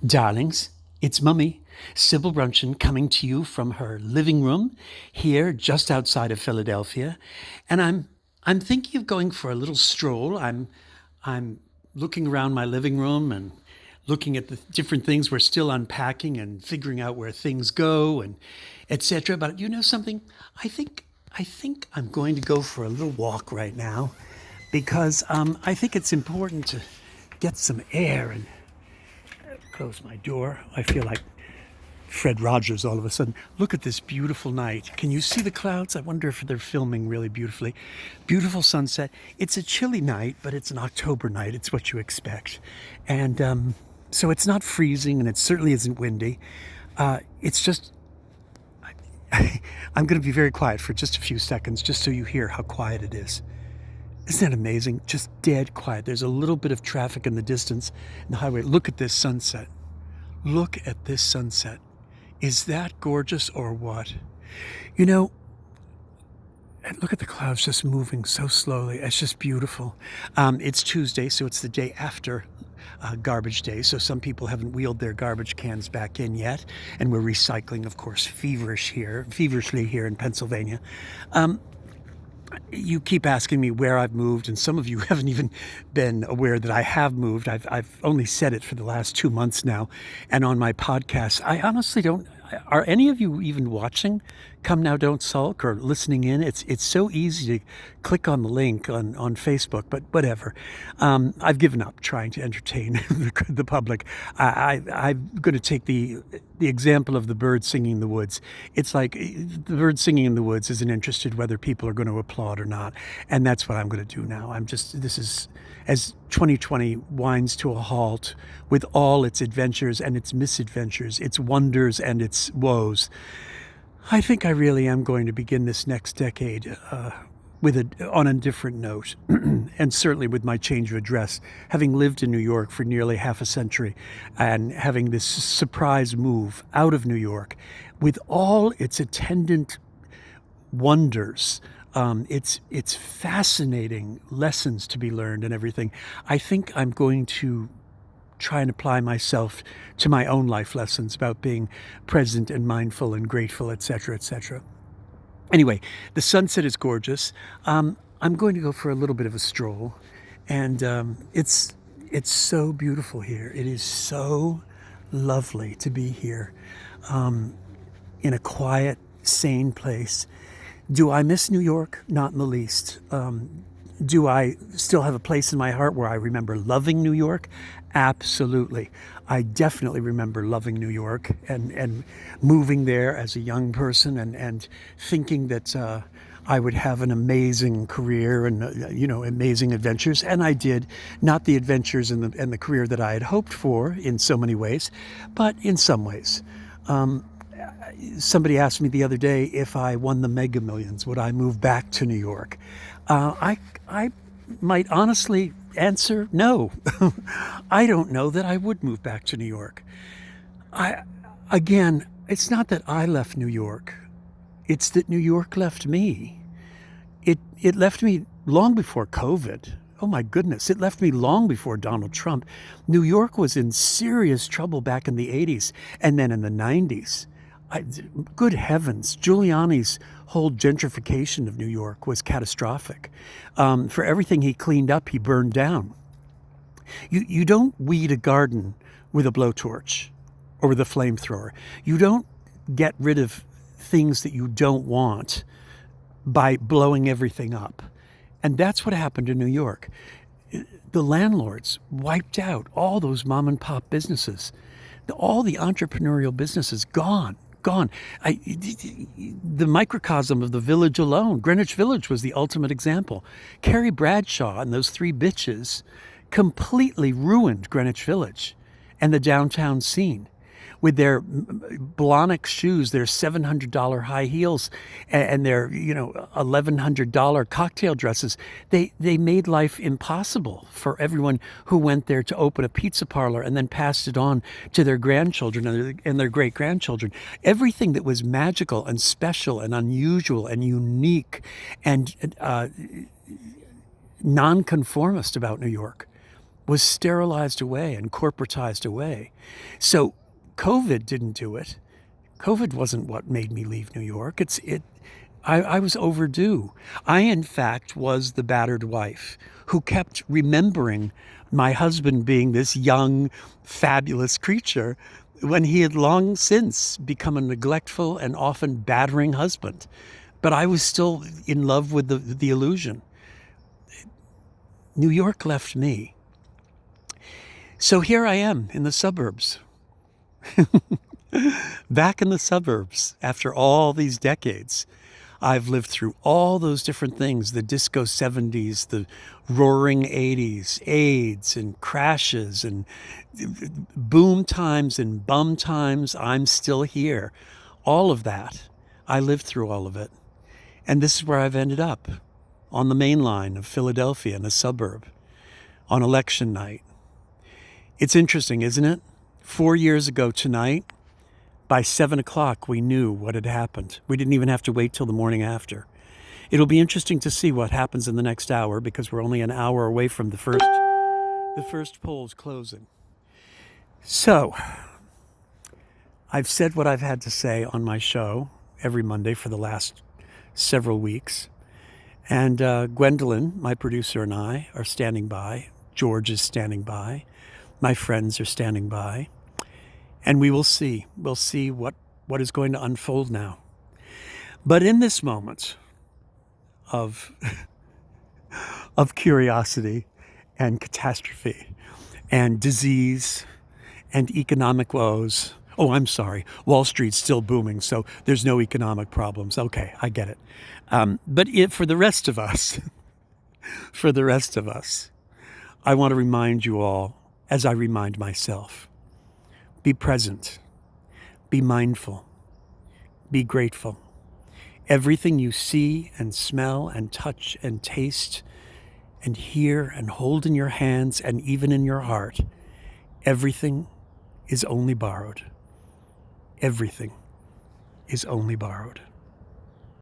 Darlings, it's Mummy, Sybil Bruncheon, coming to you from her living room here just outside of Philadelphia. And I'm thinking of going for a little stroll. I'm looking around my living room and looking at the different things. We're still unpacking and figuring out where things go and etc. But you know something? I think I'm going to go for a little walk right now because I think it's important to get some air and close my door. I feel like Fred Rogers all of a sudden. Look at this beautiful night. Can you see the clouds? I wonder if they're filming really beautifully. Beautiful sunset. It's a chilly night, but it's an October night. It's what you expect. And so it's not freezing and it certainly isn't windy. It's just, I'm going to be very quiet for just a few seconds just so you hear how quiet it is. Isn't that amazing? Just dead quiet. There's a little bit of traffic in the distance in the highway. Look at this sunset. Look at this sunset. Is that gorgeous or what? You know, and look at the clouds just moving so slowly. It's just beautiful. It's Tuesday, so it's the day after garbage day. So some people haven't wheeled their garbage cans back in yet. And we're recycling, of course, feverishly here in Pennsylvania. You keep asking me where I've moved, and some of you haven't even been aware that I have moved. I've only said it for the last 2 months now, and on my podcast, I honestly don't. Are any of you even watching Come Now Don't Sulk or listening in? It's so easy to click on the link on Facebook, but whatever. I've given up trying to entertain the public. I'm going to take the example of the bird singing in the woods. It's like the bird singing in the woods isn't interested whether people are going to applaud or not, and that's what I'm going to do now. This is as 2020 winds to a halt with all its adventures and its misadventures, its wonders and its woes. I think I really am going to begin this next decade on a different note, and certainly with my change of address, having lived in New York for nearly half a century and having this surprise move out of New York with all its attendant wonders. It's fascinating lessons to be learned and everything. I think I'm going to try and apply myself to my own life lessons about being present and mindful and grateful, etc., etc. Anyway, the sunset is gorgeous. I'm going to go for a little bit of a stroll, and it's so beautiful here. It is so lovely to be here in a quiet, sane place. Do I miss New York? Not in the least. Do I still have a place in my heart where I remember loving New York? Absolutely. I definitely remember loving New York and moving there as a young person and thinking that I would have an amazing career and amazing adventures, and I did. Not the adventures and the career that I had hoped for in so many ways, but in some ways. Somebody asked me the other day if I won the Mega Millions, would I move back to New York? I might honestly answer no. I don't know that I would move back to New York. Again, it's not that I left New York. It's that New York left me. It left me long before COVID. Oh my goodness, it left me long before Donald Trump. New York was in serious trouble back in the 80s and then in the 90s. Good heavens, Giuliani's whole gentrification of New York was catastrophic. For everything he cleaned up, he burned down. You don't weed a garden with a blowtorch or with a flamethrower. You don't get rid of things that you don't want by blowing everything up. And that's what happened in New York. The landlords wiped out all those mom and pop businesses. All the entrepreneurial businesses gone. The microcosm of the village alone, Greenwich Village was the ultimate example. Carrie Bradshaw and those three bitches completely ruined Greenwich Village and the downtown scene with their Blahnik shoes, their $700 high heels, and their $1,100 cocktail dresses. They made life impossible for everyone who went there to open a pizza parlor and then passed it on to their grandchildren and their great grandchildren. Everything that was magical and special and unusual and unique and nonconformist about New York was sterilized away and corporatized away. So COVID didn't do it. COVID wasn't what made me leave New York. I was overdue. I, in fact, was the battered wife who kept remembering my husband being this young, fabulous creature when he had long since become a neglectful and often battering husband. But I was still in love with the illusion. New York left me. So here I am in the suburbs. Back in the suburbs after all these decades. I've lived through all those different things, the disco 70s, the roaring 80s, AIDS and crashes and boom times and bum times. I'm still here. All of that. I lived through all of it. And this is where I've ended up, on the main line of Philadelphia in a suburb, on election night. It's interesting, isn't it? 4 years ago tonight, by 7 o'clock, we knew what had happened. We didn't even have to wait till the morning after. It'll be interesting to see what happens in the next hour because we're only an hour away from the first polls closing. So, I've said what I've had to say on my show every Monday for the last several weeks. And Gwendolyn, my producer, and I are standing by. George is standing by. My friends are standing by. And we will see. We'll see what is going to unfold now. But in this moment of curiosity and catastrophe and disease and economic woes. Oh, I'm sorry. Wall Street's still booming, so there's no economic problems. Okay, I get it. But for the rest of us, I want to remind you all, as I remind myself, be present, be mindful, be grateful. Everything you see and smell and touch and taste and hear and hold in your hands and even in your heart, everything is only borrowed. Everything is only borrowed.